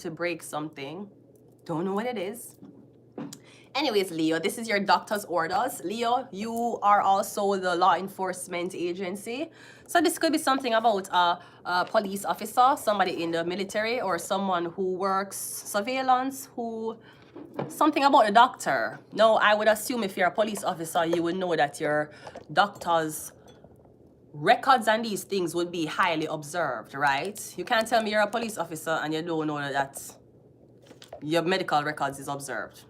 to break something. Don't know what it is. Anyways, Leo, this is your doctor's orders. Leo, you are also the law enforcement agency. So this could be something about a police officer, somebody in the military, or someone who works surveillance, something about a doctor. No, I would assume if you're a police officer, you would know that your doctor's records and these things would be highly observed, right? You can't tell me you're a police officer and you don't know that your medical records is observed.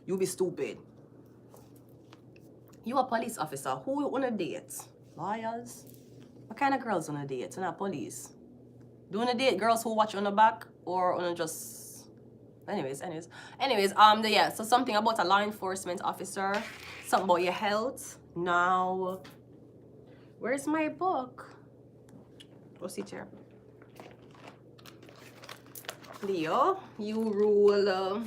You be stupid. You a police officer. Who on a date? Lawyers? What kind of girls on a date? Not police. Do on a date girls who watch on the back or on a just... Anyways, yeah, so something about a law enforcement officer. Something about your health. Now, where's my book? What's it here? Leo, you rule...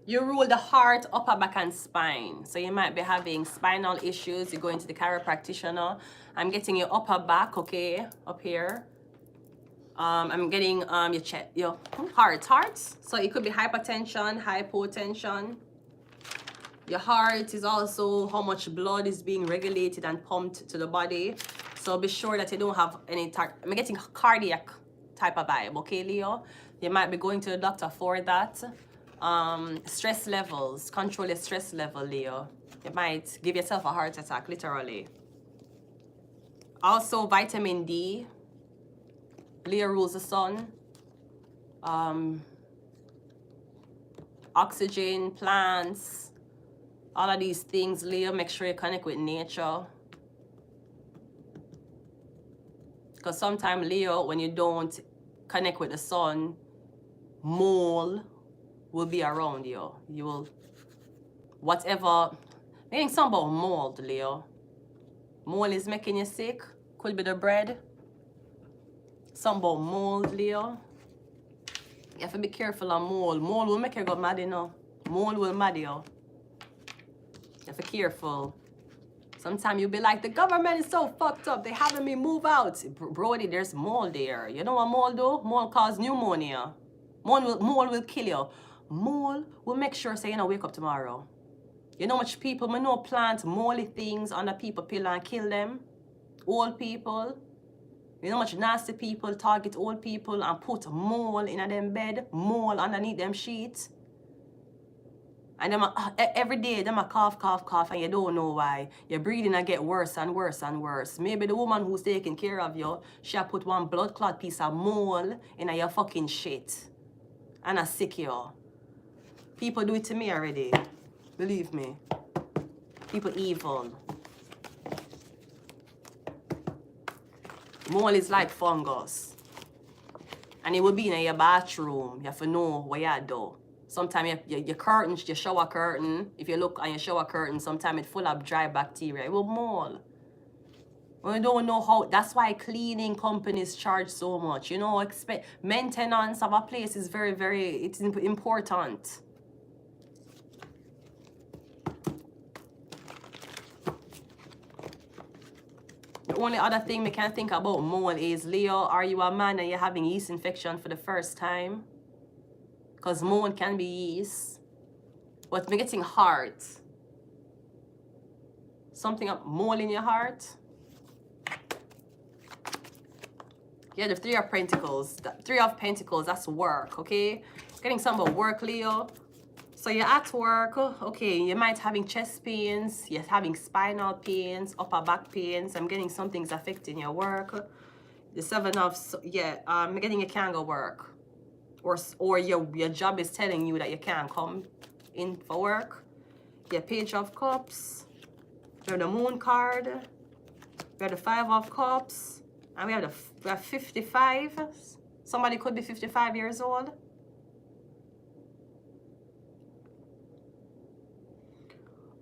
You rule the heart, upper back, and spine. So you might be having spinal issues. You're going to the chiropractor. I'm getting your upper back, okay, up here. I'm getting your chest, your heart. So it could be hypertension, hypotension. Your heart is also how much blood is being regulated and pumped to the body. So be sure that you don't have any. I'm getting cardiac type of vibe, okay, Leo? You might be going to the doctor for that. Stress levels, control your stress level, Leo. You might give yourself a heart attack, literally. Also, vitamin D. Leo rules the sun. Oxygen, plants, all of these things, Leo. Make sure you connect with nature. Because sometimes, Leo, when you don't connect with the sun, mole will be around you. You will, whatever, meaning something about mold, Leo. Mold is making you sick. Could be the bread. Something about mold, Leo. You have to be careful of mold. Mold will make you go mad, you know. Mold will mad you. You have to be careful. Sometimes you'll be like, the government is so fucked up. They having me move out. Brody, there's mold there. You know what mold do? Mold cause pneumonia. Mold will kill you. Mold will make sure say you know wake up tomorrow. You know much people may know plant moldy things on the people pill and kill them. Old people. You know much nasty people target old people and put mold in them bed, mold underneath them sheets. And them every day them a cough and you don't know why. Your breathing get worse and worse and worse. Maybe the woman who's taking care of you, she put one blood clot piece of mold in your fucking shit. And I sick you. People do it to me already. Believe me. People evil. Mold is like fungus. And it will be in your bathroom. You have to know what you do. Sometimes your curtains, your shower curtain, if you look on your shower curtain, sometimes it's full of dry bacteria. It will mold. We don't know how. That's why cleaning companies charge so much. You know, maintenance of a place is very, it's important. The only other thing we can think about mold is, Leo, are you a man and you're having yeast infection for the first time? Because mold can be yeast. But we're getting heart. Something up mold in your heart. Yeah, the Three of Pentacles. The Three of Pentacles, that's work, okay? Getting some about work, Leo. So you're at work, okay, you might having chest pains, you're having spinal pains, upper back pains. I'm getting something's affecting your work. The Seven of, yeah, I'm getting you can't go work. Or your job is telling you that you can't come in for work. Your Page of Cups. We have the Moon card. We have the Five of Cups. And we have 55. Somebody could be 55 years old.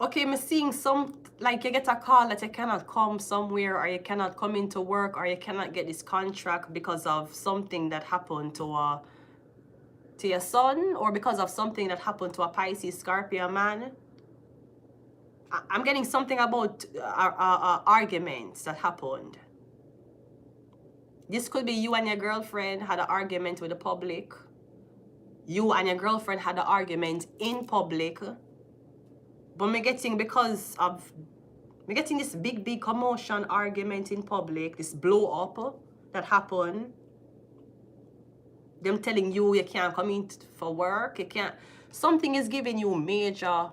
Okay, I'm seeing some, like you get a call that you cannot come somewhere, or you cannot come into work, or you cannot get this contract because of something that happened to your son, or because of something that happened to a Pisces, Scorpio man. I'm getting something about arguments that happened. This could be you and your girlfriend had an argument with the public. You and your girlfriend had an argument in public. But me getting, because of me getting this big commotion argument in public, this blow up that happened. Them telling you can't come in for work, you can't. Something is giving you major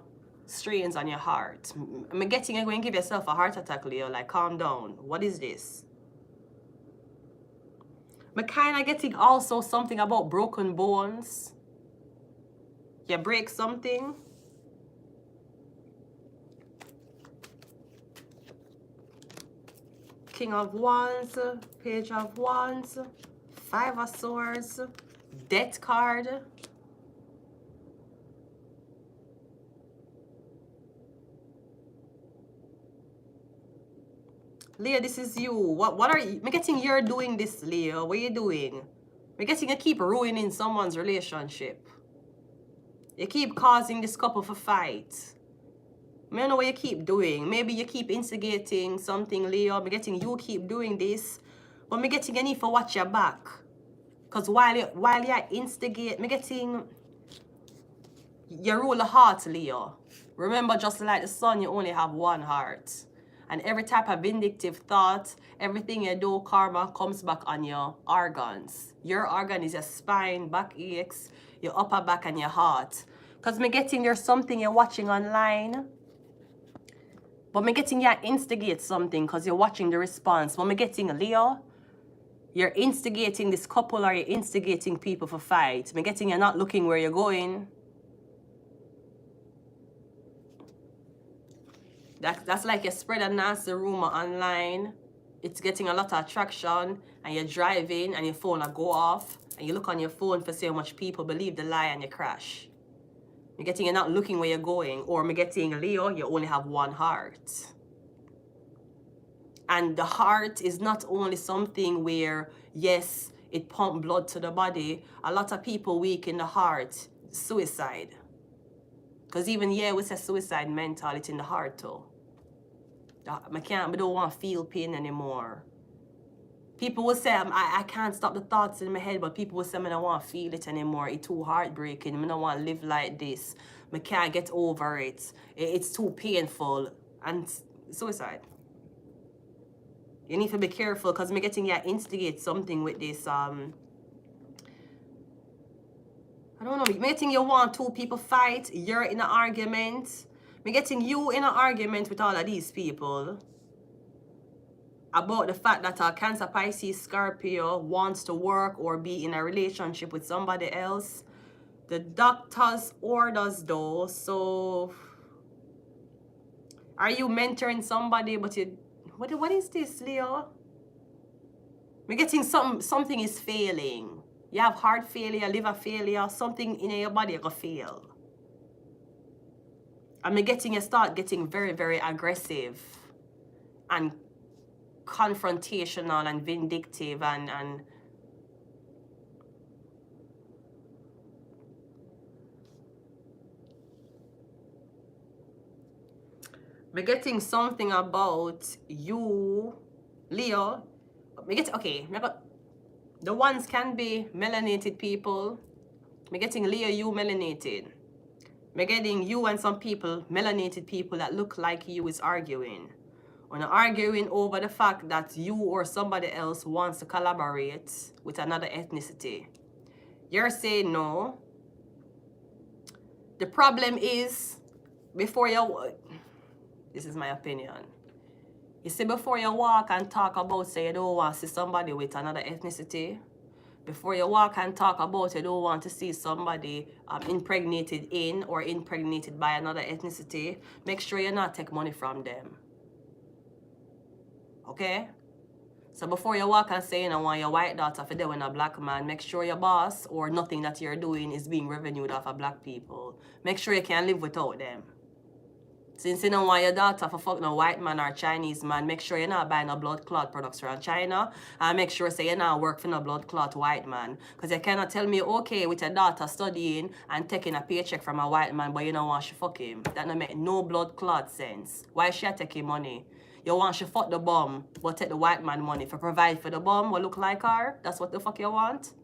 strains on your heart. I'm getting you going to give yourself a heart attack, Leo. Like, calm down. What is this? I'm kind of getting also something about broken bones. You break something. King of Wands, Page of Wands, Five of Swords, Death card. Leo, this is you. What are you? I'm getting you're doing this, Leo. What are you doing? I'm getting you keep ruining someone's relationship. You keep causing this couple to fight. I don't know what you keep doing. Maybe you keep instigating something, Leo. I'm getting you keep doing this. But I'm getting you need to watch your back. Because while you instigate, I'm getting you rule the heart, Leo. Remember, just like the sun, you only have one heart. And every type of vindictive thought, everything you do, karma comes back on your organs. Your organ is your spine, back aches, your upper back, and your heart. Because I'm getting there's something you're watching online. But I'm getting you instigate something because you're watching the response. But I'm getting Leo, you're instigating this couple or you're instigating people for fight. I'm getting you're not looking where you're going. That's like you spread a nasty rumor online. It's getting a lot of attraction and you're driving and your phone will go off and you look on your phone for see how much people believe the lie and you crash. You're getting you're not looking where you're going. Or I'm getting Leo, you only have one heart. And the heart is not only something where, yes, it pumps blood to the body. A lot of people weak in the heart, suicide. Because even, yeah, we say suicide mental, it's in the heart too. I don't want to feel pain anymore. People will say, I can't stop the thoughts in my head, but people will say, I don't want to feel it anymore. It's too heartbreaking. I don't want to live like this. I can't get over it. It's too painful. And suicide. You need to be careful because I'm getting you instigate something with this. I don't know. I'm getting you want two people fight. You're in an argument. I'm getting you in an argument with all of these people about the fact that a Cancer, Pisces, Scorpio wants to work or be in a relationship with somebody else. The doctor's orders though. So are you mentoring somebody but you... What is this, Leo? I'm getting something is failing. You have heart failure, liver failure, something in your body will fail. I'm getting you start getting very, very aggressive and confrontational and vindictive and I'm getting something about you, Leo. Okay, the ones can be melanated people. I'm getting Leo, you melanated. I'm getting you and some people, melanated people that look like you is arguing. When arguing over the fact that you or somebody else wants to collaborate with another ethnicity. You're saying no. The problem is, before you... This is my opinion. You see, before you walk and talk about, say, you don't want to see somebody with another ethnicity, before you walk and talk about you don't want to see somebody impregnated in or impregnated by another ethnicity, make sure you not take money from them. Okay? So before you walk and say you don't want your white daughter for doing a black man, make sure your boss or nothing that you're doing is being revenued off of black people. Make sure you can live without them. Since you don't want your daughter for fuck no white man or Chinese man, make sure you're not buying no blood clot products from China. And make sure say you're not work for no blood clot white man. Because you cannot tell me, okay, with your daughter studying and taking a paycheck from a white man, but you don't want she fuck him. That don't make no blood clot sense. Why she taking money? You want she fuck the bum, but take the white man money for provide for the bum what look like her? That's what the fuck you want?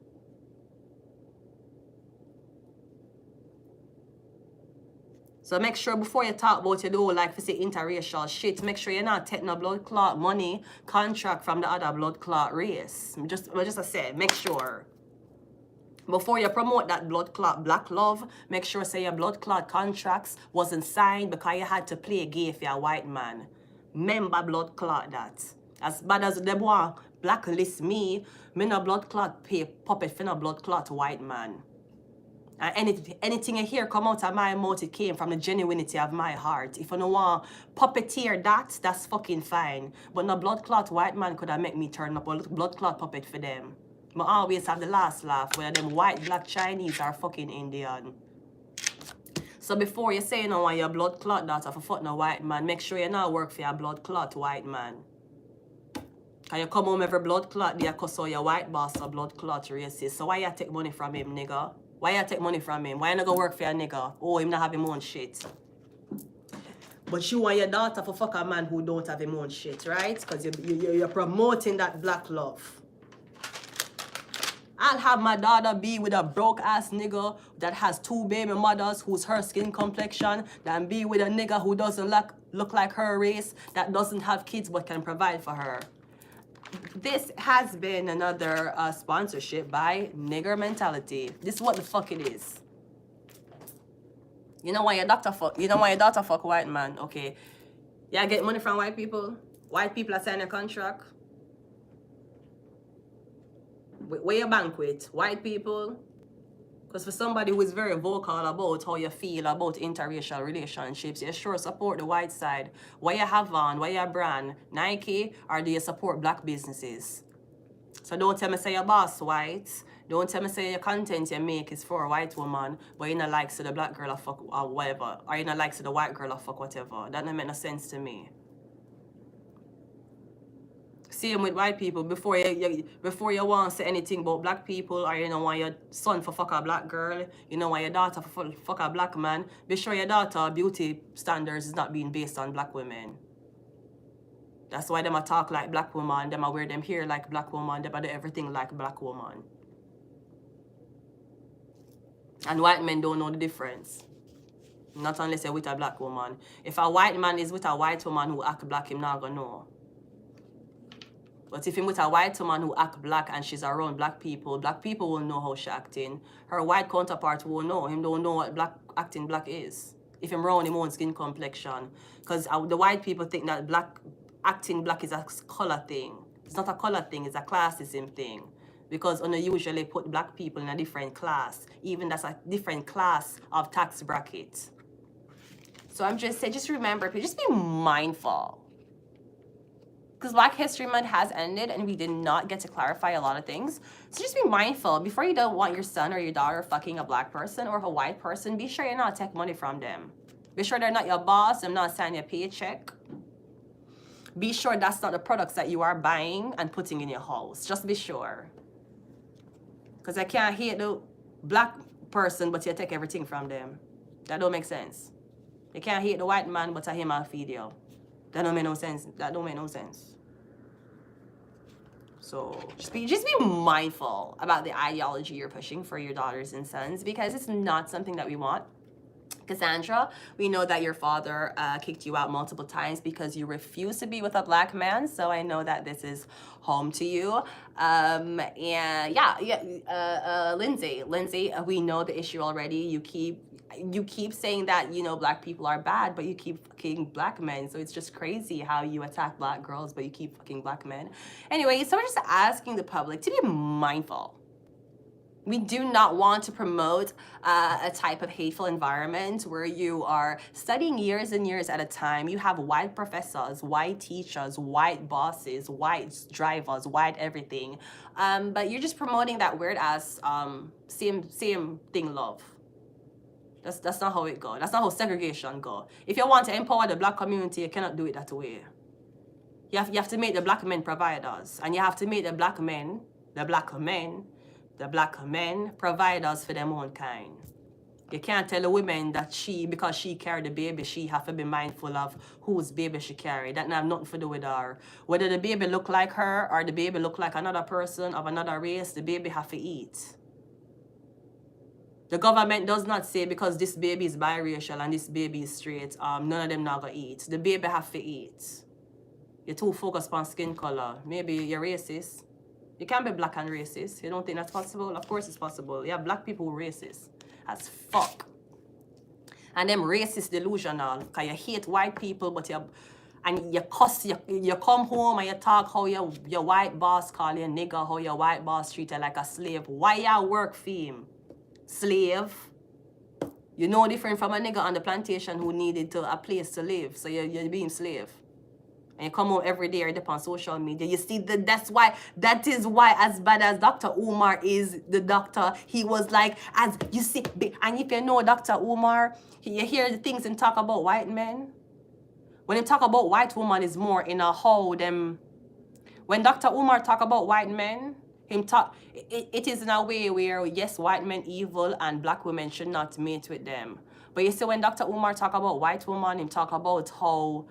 So make sure before you talk about you do like for say interracial shit, make sure you're not taking a blood clot money contract from the other blood clot race. Just I said, make sure. Before you promote that blood clot black love, make sure say your blood clot contracts wasn't signed because you had to play gay for a white man. Remember blood clot that. As bad as they want blacklist me no blood clot pay puppet for no blood clot white man. And anything you hear come out of my mouth, it came from the genuinity of my heart. If you don't want puppeteer that, that's fucking fine. But no blood clot white man could have make me turn up a blood clot puppet for them. But I always have the last laugh, whether them white, black, Chinese or fucking Indian. So before you say you don't want your blood clot daughter for fuck no white man, make sure you not work for your blood clot white man. Can you come home every blood clot, they cuss out your white boss or blood clot racist. So why you take money from him, nigga? Why you take money from him? Why you not go work for a nigga? Oh, him not have him own shit. But you want your daughter for fuck a man who don't have him own shit, right? Because you're promoting that black love. I'll have my daughter be with a broke ass nigga that has 2 baby mothers who's her skin complexion, than be with a nigga who doesn't look like her race, that doesn't have kids but can provide for her. This has been another sponsorship by Nigger Mentality. This is what the fuck it is. You know why your daughter fuck white man? Okay. Yeah, get money from white people. White people are signing a contract. Where you bank with? White people. Because for somebody who is very vocal about how you feel about interracial relationships, you sure support the white side. Why you have on? Why you brand? Nike? Or do you support black businesses? So don't tell me say your boss white. Don't tell me say your content you make is for a white woman, but you not like so the black girl or fuck or whatever. Or you not like so the white girl or fuck whatever. That don't make no sense to me. Same with white people. Before you want to say anything about black people, or you don't want your son for fuck a black girl, you don't want your daughter for fuck a black man, be sure your daughter beauty standards is not being based on black women. That's why them a talk like black woman, them a wear them hair like black woman, them a do everything like black woman. And white men don't know the difference. Not unless you're with a black woman. If a white man is with a white woman who act black, him not gonna know. But if him with a white woman who act black and she's around black people will know how she acting. Her white counterpart will know. Him don't know what acting black is. If him around him own skin complexion. Because the white people think that acting black is a color thing. It's not a color thing, it's a classism thing. Because they usually put black people in a different class. Even that's a different class of tax bracket. So I'm just saying, just remember, just be mindful. Because Black History Month has ended and we did not get to clarify a lot of things. So just be mindful. Before you don't want your son or your daughter fucking a black person or a white person, be sure you're not taking money from them. Be sure they're not your boss, they're not signing your paycheck. Be sure that's not the products that you are buying and putting in your house. Just be sure. Because I can't hate the black person, but you take everything from them. That don't make sense. You can't hate the white man, but I him and feed you. That don't make no sense. That don't make no sense. So just be mindful about the ideology you're pushing for your daughters and sons, because it's not something that we want. Cassandra, we know that your father kicked you out multiple times because you refuse to be with a black man. So I know that this is home to you. And yeah, Lindsay, we know the issue already. You keep saying that, you know, black people are bad, but you keep fucking black men. So it's just crazy how you attack black girls, but you keep fucking black men. Anyway, so we're just asking the public to be mindful. We do not want to promote a type of hateful environment where you are studying years and years at a time. You have white professors, white teachers, white bosses, white drivers, white everything. But you're just promoting that weird ass same thing love. That's not how it goes. That's not how segregation goes. If you want to empower the black community, you cannot do it that way. You have to make the black men providers. And you have to make the black men providers for their own kind. You can't tell a woman that because she carried the baby, she have to be mindful of whose baby she carried. That have nothing to do with her. Whether the baby look like her or the baby look like another person of another race, the baby have to eat. The government does not say because this baby is biracial and this baby is straight, none of them not gonna eat. The baby have to eat. You're too focused on skin color. Maybe you're racist. You can't be black and racist. You don't think that's possible? Of course it's possible. Yeah, black people who are racist as fuck. And them racist delusional. Because you hate white people, but you cuss, you come home and you talk how your white boss call you nigger, how your white boss treat you like a slave. Why you work for him? Slave. You're no different from a nigger on the plantation who needed a place to live. So you're being slave. And you come out every day or dip on social media. You see, that is why as bad as Dr. Umar is the doctor, he was like, as you see, and if you know Dr. Umar, you hear the things and talk about white men. When you talk about white woman, is more in a how them, when Dr. Umar talk about white men, it is in a way where, yes, white men evil and black women should not mate with them. But you see, when Dr. Umar talk about white woman, him talk about how,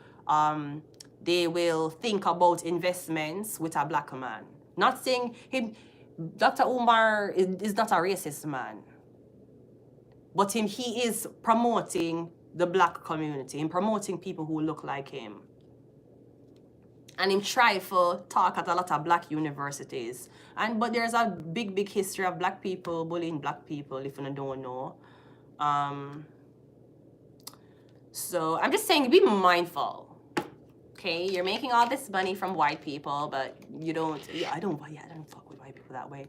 they will think about investments with a black man. Not saying Dr. Umar is not a racist man. But he is promoting the black community, in promoting people who look like him. And him try to talk at a lot of black universities. But there's a big history of black people bullying black people, if you don't know. So I'm just saying, be mindful. Okay, you're making all this money from white people, but you don't. Yeah, I don't fuck with white people that way.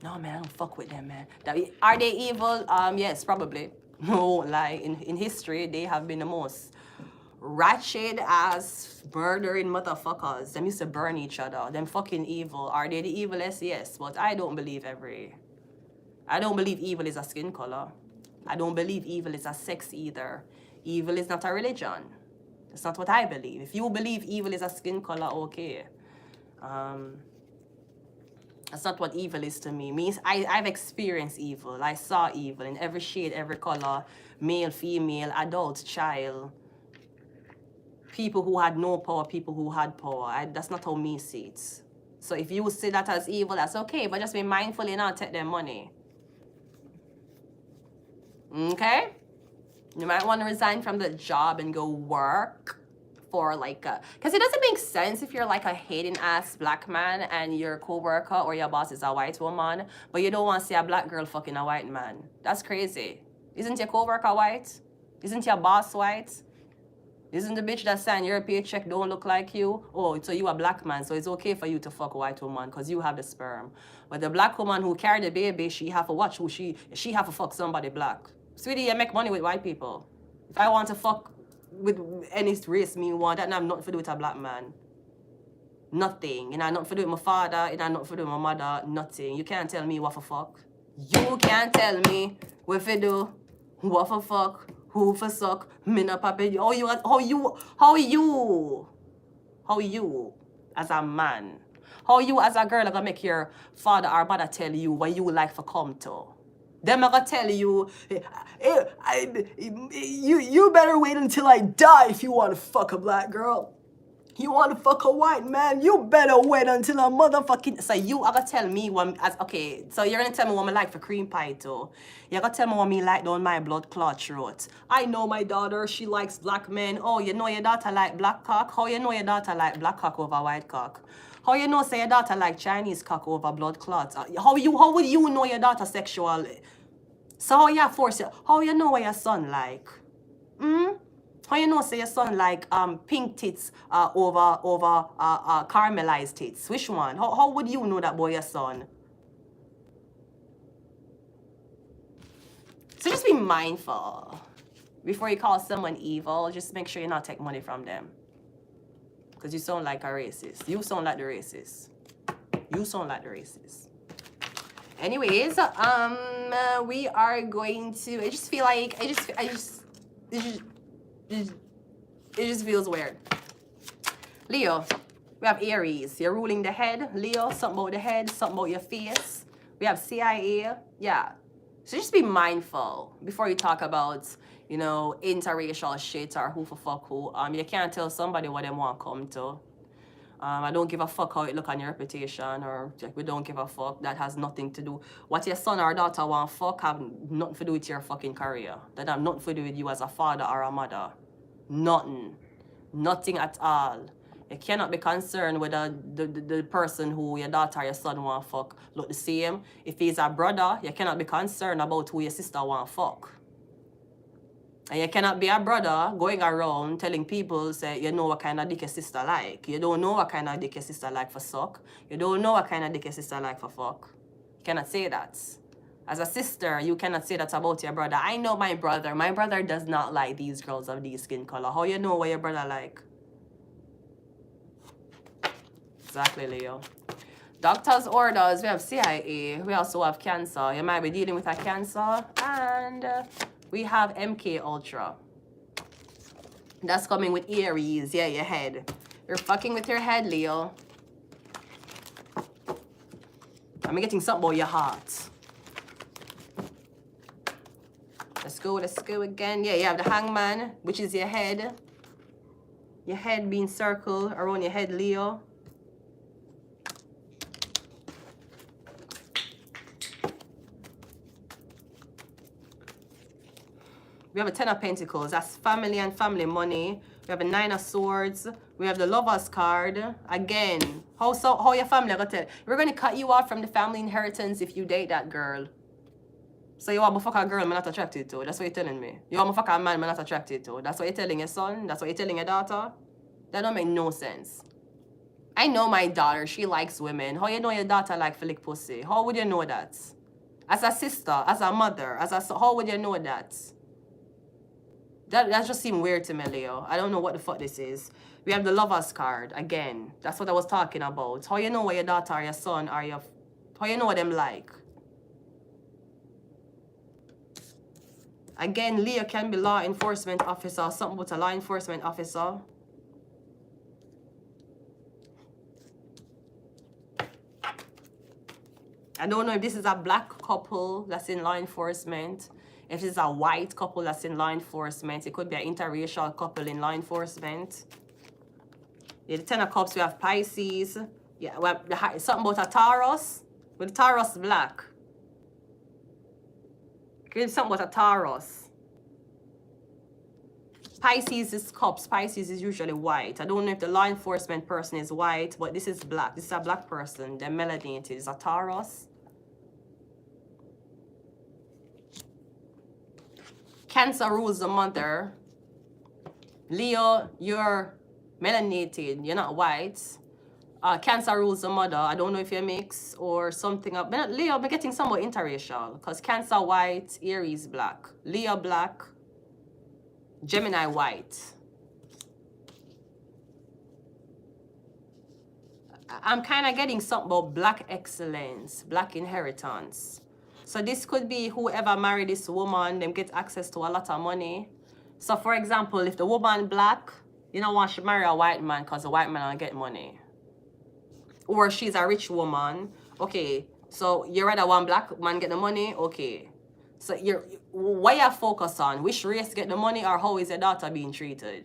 No, man, I don't fuck with them, man. Are they evil? Yes, probably. No, like in history, they have been the most ratchet ass murdering motherfuckers. Them used to burn each other. Them fucking evil. Are they the evilest? Yes, but I don't believe evil is a skin color. I don't believe evil is a sex either. Evil is not a religion. That's not what I believe. If you believe evil is a skin color, okay. That's not what evil is to me. I've experienced evil. I saw evil in every shade, every color, male, female, adult, child. People who had no power, people who had power. That's not how me see it. So if you see that as evil, that's okay. But just be mindful and not take their money. Okay? You might want to resign from the job and go work for like a... Because it doesn't make sense if you're like a hating-ass black man and your co-worker or your boss is a white woman, but you don't want to see a black girl fucking a white man. That's crazy. Isn't your co-worker white? Isn't your boss white? Isn't the bitch that signed your paycheck don't look like you? Oh, so you a black man, so it's okay for you to fuck a white woman because you have the sperm. But the black woman who carried the baby, she have to watch who she have to fuck somebody black. Sweetie, you make money with white people. If I want to fuck with any race me want, that have nothing to do with a black man. Nothing. It have nothing to do with my father, it have nothing to do with my mother, nothing. You can't tell me what for fuck. You can't tell me what for do, what for fuck, who for suck, me not papa. How you as a man? How you as a girl are gonna make your father or mother tell you what you like for come to? Them are gonna tell you, you better wait until I die if you want to fuck a black girl. You want to fuck a white man, you better wait until a motherfucking... So you are gonna tell me okay, so you're gonna tell me what I like for cream pie too. You're gonna tell me what me like down my blood clot throat. I know my daughter, she likes black men. Oh, you know your daughter like black cock? How you know your daughter like black cock over white cock? How you know say your daughter like Chinese cock over blood clots? How would you know your daughter sexual? So how you force it? How you know what your son like? How you know say your son like pink tits over caramelized tits? Which one? How would you know that boy your son? So just be mindful. Before you call someone evil, just make sure you not take money from them. Because you sound like a racist. You sound like the racist. You sound like the racist. Anyways, we are going to. I just feel like it just feels weird. Leo, we have Aries. You're ruling the head. Leo, something about the head, something about your face. We have CIA. Yeah. So just be mindful before you talk about, you know, interracial shit or who for fuck who. You can't tell somebody what they want to come to. I don't give a fuck how it look on your reputation, or like, we don't give a fuck. That has nothing to do. What your son or daughter want fuck have nothing to do with your fucking career. That have nothing to do with you as a father or a mother. Nothing. Nothing at all. You cannot be concerned whether the person who your daughter or your son want fuck look the same. If he's a brother, you cannot be concerned about who your sister want fuck. And you cannot be a brother going around telling people, say, you know what kind of dick your sister like. You don't know what kind of dick your sister like for suck. You don't know what kind of dick your sister like for fuck. You cannot say that. As a sister, you cannot say that about your brother. I know my brother. My brother does not like these girls of these skin color. How you know what your brother like? Exactly, Leo. Doctor's orders, we have CIA. We also have Cancer. You might be dealing with a Cancer. And we have MK Ultra. That's coming with Aries. Yeah, your head. You're fucking with your head, Leo. I'm getting something about your heart. Let's go again. Yeah, you have the Hangman, which is your head. Your head being circled around your head, Leo. We have a Ten of Pentacles. That's family and family money. We have a Nine of Swords. We have the Lovers card. Again, how your family are gonna tell? We're gonna cut you off from the family inheritance if you date that girl. So you want to fuck a girl I'm not attracted to. That's what you're telling me. You want to fuck a man I'm not attracted to. That's what you're telling your son. That's what you're telling your daughter. That don't make no sense. I know my daughter. She likes women. How you know your daughter like flick pussy? How would you know that? As a sister, as a mother, how would you know that? That just seems weird to me, Leo. I don't know what the fuck this is. We have the Lovers card. Again, that's what I was talking about. How you know what your daughter or your son or your... How you know what them like? Again, Leo can be law enforcement officer. Something about a law enforcement officer. I don't know if this is a black couple that's in law enforcement. If this is a white couple that's in law enforcement. It could be an interracial couple in law enforcement. Yeah, the Ten of Cups, we have Pisces. Yeah, we have something about a Taurus. With the Taurus black. Could be something about a Taurus. Pisces is cups. Pisces is usually white. I don't know if the law enforcement person is white, but this is black. This is a black person. They're melanated. It's a Taurus. Cancer rules the mother. Leo, you're melanated. You're not white. Cancer rules the mother. I don't know if you're mixed or something. Leo, I'm getting somewhat interracial. Because Cancer white, Aries black. Leo black. Gemini white. I'm kind of getting something about black excellence, black inheritance. So this could be whoever married this woman, them get access to a lot of money. So for example, if the woman black, you don't want to marry a white man because the white man will get money. Or she's a rich woman. Okay, so you rather one black man get the money? Okay. So what you focus on? Which race get the money, or how is your daughter being treated?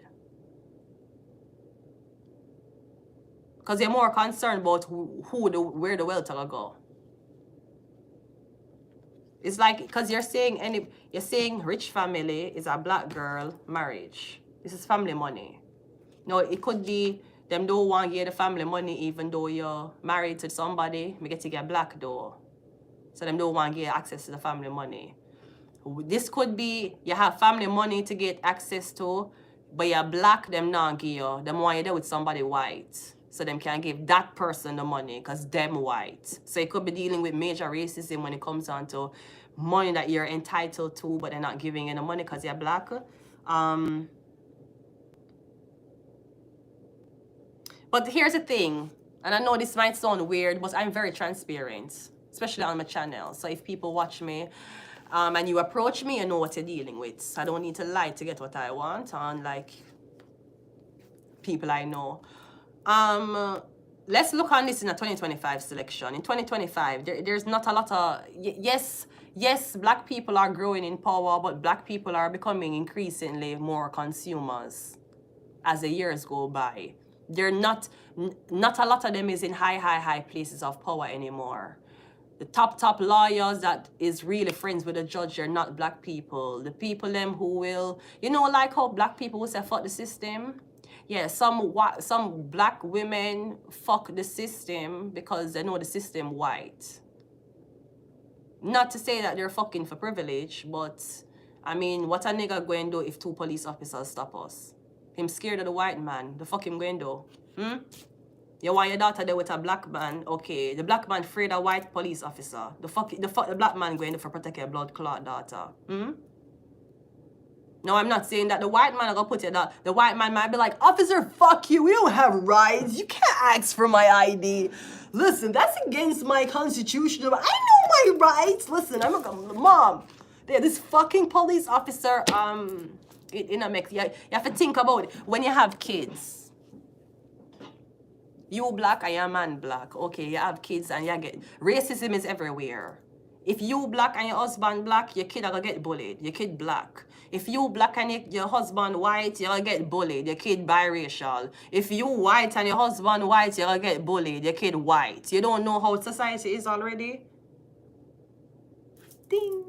Because you're more concerned about where the wealth will go. It's like, because you're saying rich family is a black girl marriage. This is family money. No, it could be them don't want to get the family money even though you're married to somebody. We get to get black though. So them don't want to get access to the family money. This could be you have family money to get access to, but you're black, them not give you. Them want you there with somebody white. So them can give that person the money because them white. So you could be dealing with major racism when it comes down to money that you're entitled to, but they're not giving you the money because you're black. But here's the thing, and I know this might sound weird, but I'm very transparent. especially on my channel. So if people watch me and you approach me, you know what you're dealing with. I don't need to lie to get what I want, unlike people I know. Let's look on this in a 2025 selection. In 2025, there's not a lot of... Yes, black people are growing in power, but black people are becoming increasingly more consumers as the years go by. They're not a lot of them is in high places of power anymore. The top lawyers that is really friends with the judge, they're not black people. The people them who will, you know, like how black people will say fuck the system. Yeah, some black women fuck the system because they know the system white. Not to say that they're fucking for privilege, but I mean, what a nigga going to do if 2 police officers stop us? Him scared of the white man. The fuck him going to do? You want your daughter there with a black man? Okay, the black man afraid of white police officer. The black man going to for protect your blood clot daughter. No, I'm not saying that the white man are gonna put it that the white man might be like, officer, fuck you, we don't have rights. You can't ask for my ID. Listen, that's against my constitution. I know my rights. Listen, I'm not gonna, mom. Yeah, this fucking police officer, you have to think about it. When you have kids, you black and your man black. Okay, you have kids and you get, racism is everywhere. If you black and your husband black, your kid are gonna get bullied. Your kid black. If you black and your husband white, you're gonna get bullied. Your kid biracial. If you white and your husband white, you're gonna get bullied. Your kid white. You don't know how society is already? Ding.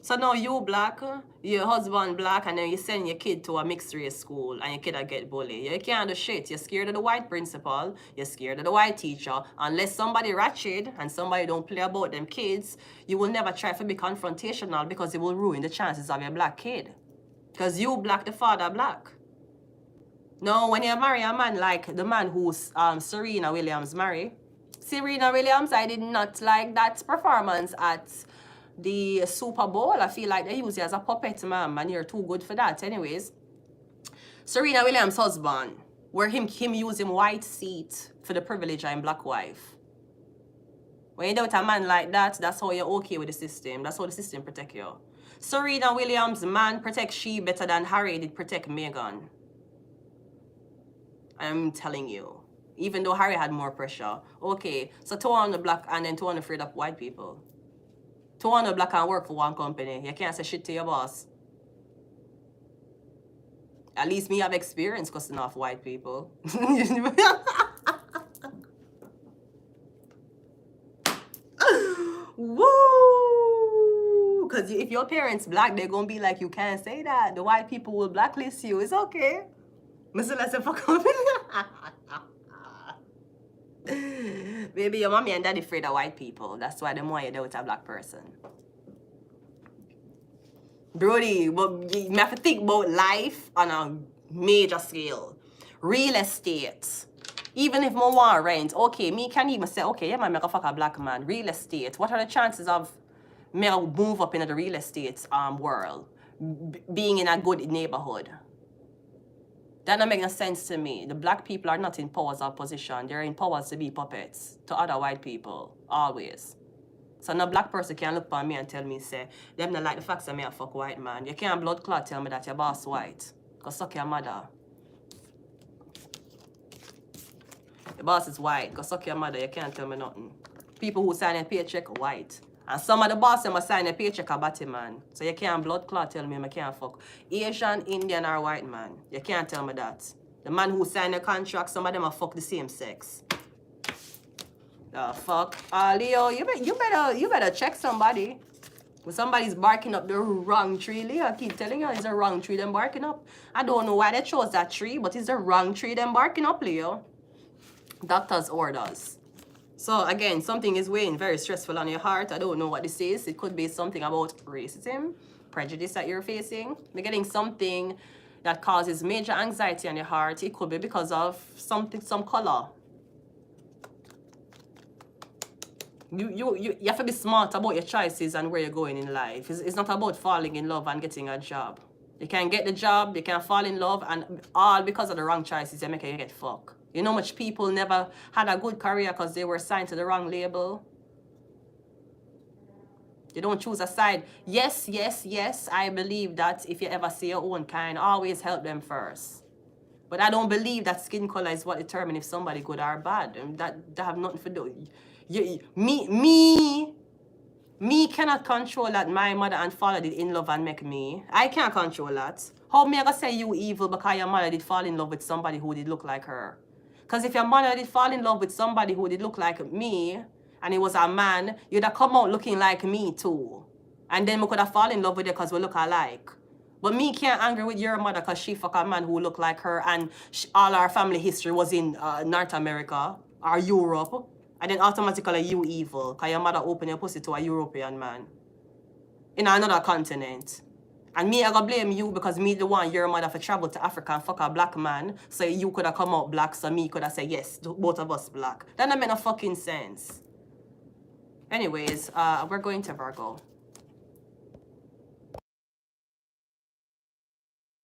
So now you black, your husband black, and then you send your kid to a mixed race school and your kid will get bullied. You can't do shit. You're scared of the white principal, you're scared of the white teacher. Unless somebody ratchet and somebody don't play about them kids, you will never try to be confrontational because it will ruin the chances of your black kid. Because you black, the father black. No, when you marry a man like the man who's Serena Williams married. Serena Williams, I did not like that performance at the Super Bowl. I feel like they use you as a puppet, ma'am, and you're too good for that. Anyways, Serena Williams' husband, where him use him white seat for the privilege of him black wife. When you do with a man like that, that's how you're okay with the system. That's how the system protect you. Serena Williams' man protects she better than Harry did protect Meghan. I'm telling you. Even though Harry had more pressure. Okay, so 200 black and then 200 afraid of white people. 200 black and work for one company. You can't say shit to your boss. At least me have experience cussing off white people. Woo! Because if your parents black, they're going to be like, you can't say that. The white people will blacklist you. It's okay. Mr. Let's fuck up. Maybe your mommy and daddy afraid of white people. That's why they want you there with a black person. Brody, but you have to think about life on a major scale. Real estate. Even if I want rent, okay, me can even say, okay, yeah, man, make a fuck a black man. Real estate. What are the chances of me move up into the real estate world? Being in a good neighborhood? That don't make no sense to me. The black people are not in powers of position. They're in powers to be puppets to other white people, always. So no black person can look at me and tell me, say, them not like the facts that me a fuck white man. You can't blood clot tell me that your boss white. Because suck your mother. Your boss is white. Because suck your mother. You can't tell me nothing. People who sign a paycheck, white. And some of the boss them sign a paycheck a batty man. So you can't blood clot tell me I can't fuck Asian, Indian, or white man. You can't tell me that. The man who signed a contract, some of them are fuck the same sex. The fuck? Leo, you better check somebody. When somebody's barking up the wrong tree, Leo, I keep telling you it's the wrong tree them barking up. I don't know why they chose that tree, but it's the wrong tree them barking up, Leo. Doctor's orders. So again, something is weighing very stressful on your heart. I don't know what this is. It could be something about racism, prejudice that you're facing. You're getting something that causes major anxiety on your heart. It could be because of something, some color. You have to be smart about your choices and where you're going in life. It's not about falling in love and getting a job. You can get the job, you can fall in love, and all because of the wrong choices, you're making you get fucked. You know much people never had a good career because they were signed to the wrong label. You don't choose a side. Yes, yes, yes, I believe that if you ever see your own kind, always help them first. But I don't believe that skin color is what determines if somebody good or bad. And that have nothing to do. Me cannot control that my mother and father did in love and make me. I can't control that. How me I gonna say you evil because your mother did fall in love with somebody who did look like her? Because if your mother did fall in love with somebody who did look like me, and he was a man, you'd have come out looking like me too. And then we could have fallen in love with you because we look alike. But me can't angry with your mother because she fuck a man who look like her and all our family history was in North America or Europe. And then automatically you evil because your mother opened your pussy to a European man in another continent. And me, I gotta blame you because me the one your mother for travel to Africa and fuck a black man. So you could have come out black, so me could have said, yes, both of us black. That don't make no fucking sense. Anyways, we're going to Virgo.